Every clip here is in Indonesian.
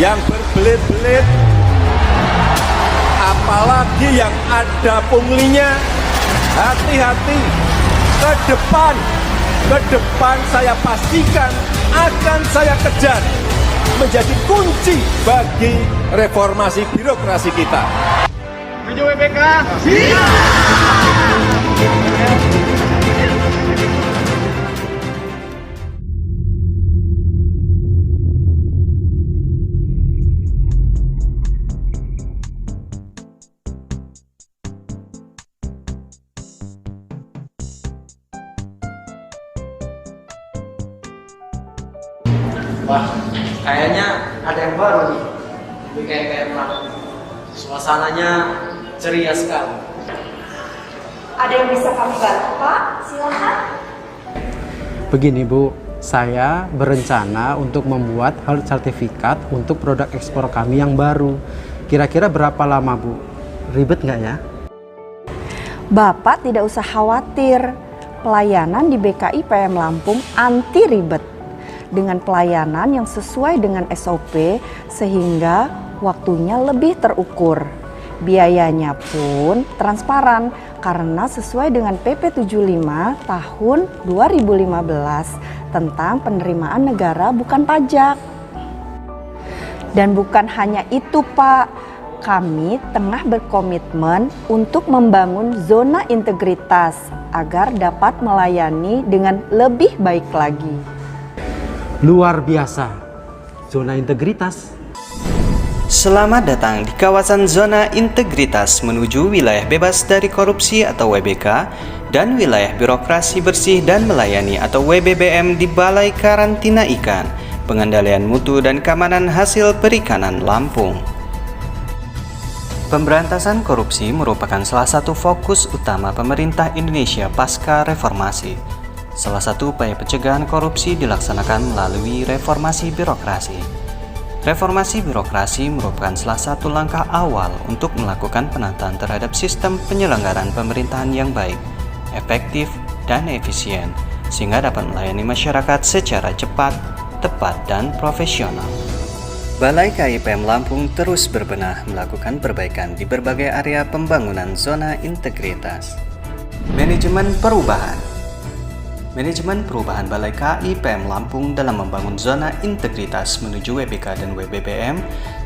yang berbelit-belit, apalagi yang ada punglinya. Hati-hati, ke depan saya pastikan akan saya kejar menjadi kunci bagi reformasi birokrasi kita. Menuju WBK. Wah, kayaknya ada yang baru nih. BKIPM Lampung. Suasananya ceria sekali. Ada yang bisa kami bantu, Pak? Silakan. Begini Bu, saya berencana untuk membuat health sertifikat untuk produk ekspor kami yang baru. Kira-kira berapa lama Bu? Ribet nggak ya? Bapak tidak usah khawatir. Pelayanan di BKIPM Lampung anti ribet. Dengan pelayanan yang sesuai dengan SOP sehingga waktunya lebih terukur. Biayanya pun transparan karena sesuai dengan PP 75 tahun 2015 tentang penerimaan negara bukan pajak. Dan bukan hanya itu Pak, kami tengah berkomitmen untuk membangun zona integritas agar dapat melayani dengan lebih baik lagi. Luar biasa, zona integritas. Selamat datang di kawasan zona integritas menuju wilayah bebas dari korupsi atau WBK dan wilayah birokrasi bersih dan melayani atau WBBM di Balai Karantina Ikan, Pengendalian Mutu dan Keamanan Hasil Perikanan Lampung. Pemberantasan korupsi merupakan salah satu fokus utama pemerintah Indonesia pasca reformasi. Salah satu upaya pencegahan korupsi dilaksanakan melalui reformasi birokrasi. Reformasi birokrasi merupakan salah satu langkah awal untuk melakukan penataan terhadap sistem penyelenggaraan pemerintahan yang baik, efektif, dan efisien, sehingga dapat melayani masyarakat secara cepat, tepat, dan profesional. Balai KIPM Lampung terus berbenah melakukan perbaikan di berbagai area pembangunan zona integritas. Manajemen perubahan. Manajemen perubahan Balai KIPM Lampung dalam membangun zona integritas menuju WBK dan WBBM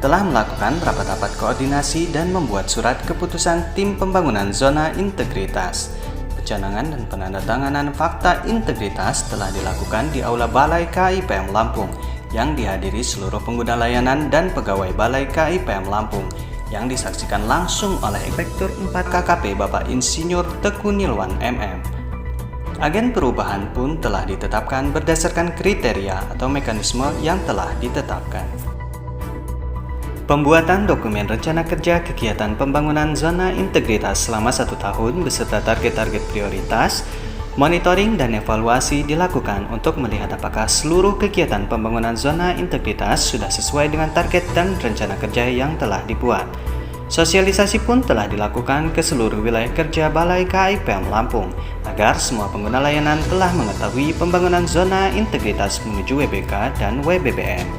telah melakukan rapat-rapat koordinasi dan membuat surat keputusan tim pembangunan zona integritas. Pencanangan dan penandatanganan fakta integritas telah dilakukan di Aula Balai KIPM Lampung yang dihadiri seluruh pengguna layanan dan pegawai Balai KIPM Lampung yang disaksikan langsung oleh Inspektur 4 KKP Bapak Insinyur Teguh Nilwan MM. Agen perubahan pun telah ditetapkan berdasarkan kriteria atau mekanisme yang telah ditetapkan. Pembuatan dokumen rencana kerja kegiatan pembangunan zona integritas selama 1 tahun beserta target-target prioritas, monitoring dan evaluasi dilakukan untuk melihat apakah seluruh kegiatan pembangunan zona integritas sudah sesuai dengan target dan rencana kerja yang telah dibuat. Sosialisasi pun telah dilakukan ke seluruh wilayah kerja Balai KIPM Lampung agar semua pengguna layanan telah mengetahui pembangunan zona integritas menuju WBK dan WBBM.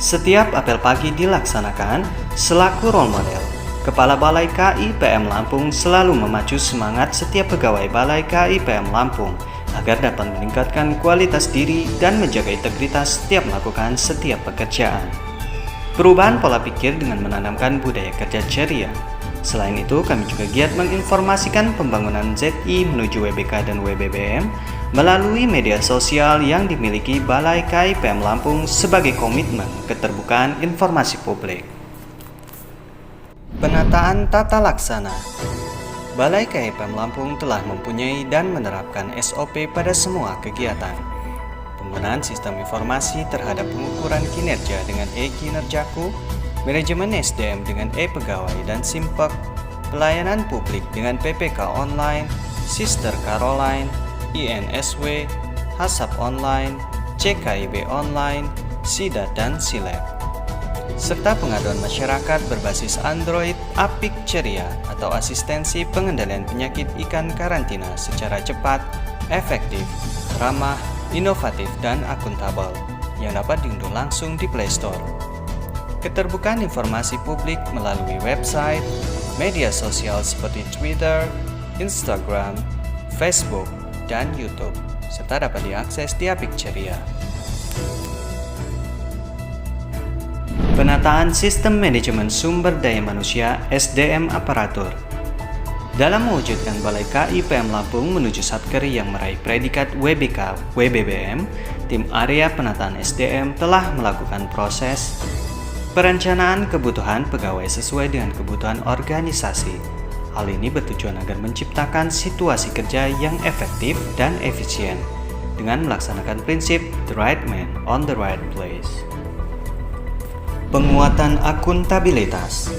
Setiap apel pagi dilaksanakan selaku role model. Kepala Balai KIPM Lampung selalu memacu semangat setiap pegawai Balai KIPM Lampung agar dapat meningkatkan kualitas diri dan menjaga integritas setiap melakukan setiap pekerjaan. Perubahan pola pikir dengan menanamkan budaya kerja ceria. Selain itu, kami juga giat menginformasikan pembangunan ZI menuju WBK dan WBBM melalui media sosial yang dimiliki Balai KIPM Lampung sebagai komitmen keterbukaan informasi publik. Penataan tata laksana. Balai KIPM Lampung telah mempunyai dan menerapkan SOP pada semua kegiatan. Penggunaan sistem informasi terhadap pengukuran kinerja dengan e-kinerjaku, manajemen SDM dengan e-pegawai dan simpek, pelayanan publik dengan PPK online, Sister Caroline, INSW, Hasap online, CKIB online, SIDAT dan SILEP, serta pengaduan masyarakat berbasis Android Apik Ceria atau asistensi pengendalian penyakit ikan karantina secara cepat, efektif, ramah, inovatif, dan akuntabel yang dapat diunduh langsung di Play Store. keterbukaan informasi publik melalui website, media sosial seperti Twitter, Instagram, Facebook, dan YouTube, serta dapat diakses di Apik Ceria. Penataan Sistem Manajemen Sumber Daya Manusia (SDM Aparatur). Dalam mewujudkan Balai KI PM Lampung menuju Satker yang meraih predikat WBK WBBM, tim area penataan SDM telah melakukan proses perencanaan kebutuhan pegawai sesuai dengan kebutuhan organisasi. Hal ini bertujuan agar menciptakan situasi kerja yang efektif dan efisien dengan melaksanakan prinsip the right man on the right place. Penguatan akuntabilitas.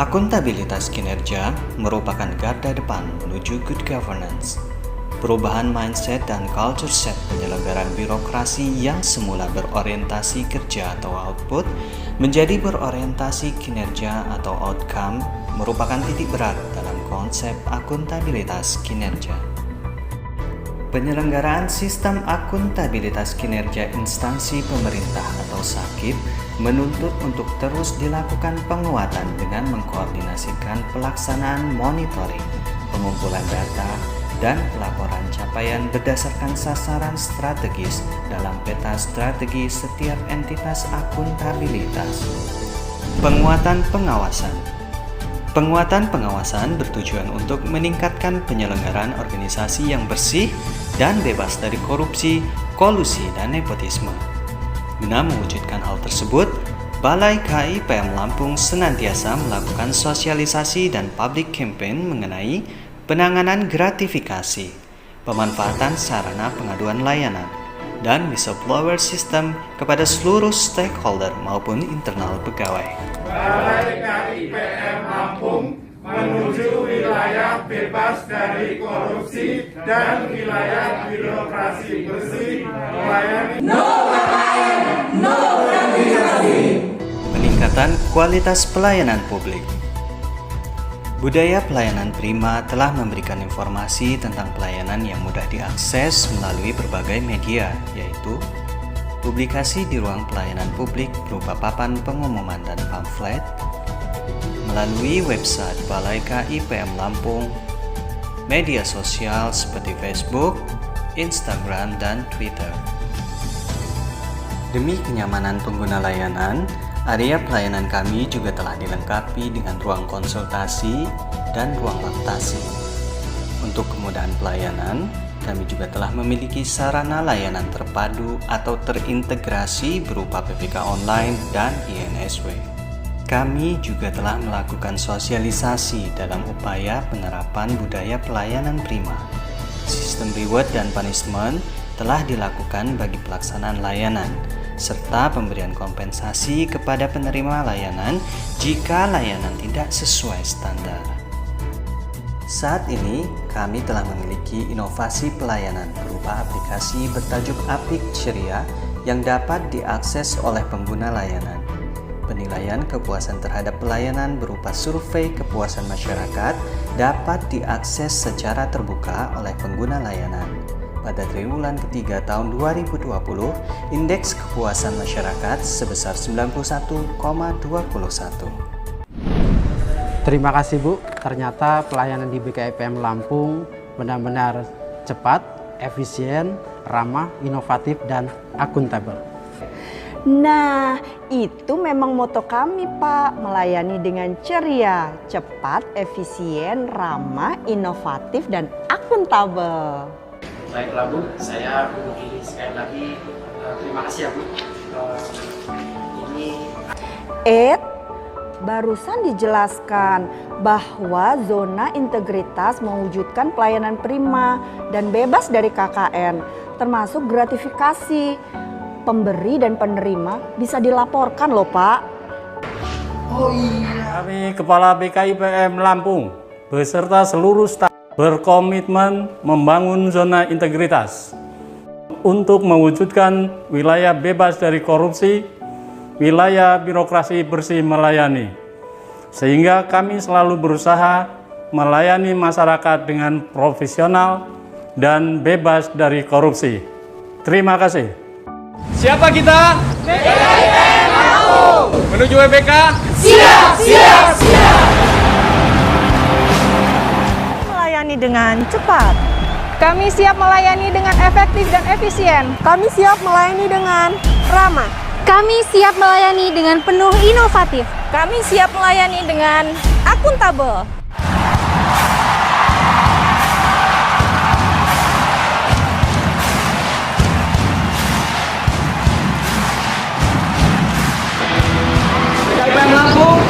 Akuntabilitas kinerja merupakan garda depan menuju good governance. Perubahan mindset dan culture set penyelenggaraan birokrasi yang semula berorientasi kerja atau output menjadi berorientasi kinerja atau outcome merupakan titik berat dalam konsep akuntabilitas kinerja. Penyelenggaraan sistem akuntabilitas kinerja instansi pemerintah atau SAKIP menuntut untuk terus dilakukan penguatan dengan mengkoordinasikan pelaksanaan monitoring, pengumpulan data, dan pelaporan capaian berdasarkan sasaran strategis dalam peta strategi setiap entitas akuntabilitas. Penguatan pengawasan. Penguatan pengawasan bertujuan untuk meningkatkan penyelenggaraan organisasi yang bersih dan bebas dari korupsi, kolusi, dan nepotisme. Guna mewujudkan hal tersebut, Balai KI PM Lampung senantiasa melakukan sosialisasi dan public campaign mengenai penanganan gratifikasi, pemanfaatan sarana pengaduan layanan, dan whistleblower system kepada seluruh stakeholder maupun internal pegawai. Balai KI PM Lampung menuju wilayah bebas dari korupsi dan wilayah birokrasi bersih melayani Peningkatan kualitas pelayanan publik. Budaya pelayanan prima telah memberikan informasi tentang pelayanan yang mudah diakses melalui berbagai media, yaitu publikasi di ruang pelayanan publik berupa papan pengumuman dan pamflet, melalui website Balai KI PM Lampung, media sosial seperti Facebook, Instagram, dan Twitter. Demi kenyamanan pengguna layanan, area pelayanan kami juga telah dilengkapi dengan ruang konsultasi dan ruang laktasi. Untuk kemudahan pelayanan, kami juga telah memiliki sarana layanan terpadu atau terintegrasi berupa PPK online dan INSW. Kami juga telah melakukan sosialisasi dalam upaya penerapan budaya pelayanan prima. Sistem reward dan punishment telah dilakukan bagi pelaksanaan layanan, serta pemberian kompensasi kepada penerima layanan jika layanan tidak sesuai standar. Saat ini, kami telah memiliki inovasi pelayanan berupa aplikasi bertajuk Apik Ceria yang dapat diakses oleh pengguna layanan. Penilaian kepuasan terhadap pelayanan berupa survei kepuasan masyarakat dapat diakses secara terbuka oleh pengguna layanan. Pada triwulan ketiga tahun 2020, indeks kepuasan masyarakat sebesar 91,21. Terima kasih Bu, ternyata pelayanan di BKIPM Lampung benar-benar cepat, efisien, ramah, inovatif, dan akuntabel. Nah, itu memang moto kami, Pak. Melayani dengan ceria, cepat, efisien, ramah, inovatif, dan akuntabel. Baiklah Bu, saya mewakili sekali lagi terima kasih ya Bu. Barusan dijelaskan bahwa zona integritas mewujudkan pelayanan prima dan bebas dari KKN, termasuk gratifikasi. Pemberi dan penerima bisa dilaporkan loh Pak. Kami Kepala BKIPM Lampung beserta seluruh staf berkomitmen membangun zona integritas untuk mewujudkan wilayah bebas dari korupsi, wilayah birokrasi bersih melayani. Sehingga kami selalu berusaha melayani masyarakat dengan profesional dan bebas dari korupsi. Terima kasih. Siapa kita? BKIPM Lampung. Menuju WBK. Melayani dengan cepat. Kami siap melayani dengan efektif dan efisien. Kami siap melayani dengan ramah. Kami siap melayani dengan penuh inovatif. Kami siap melayani dengan akuntabel. PKIPM Lampung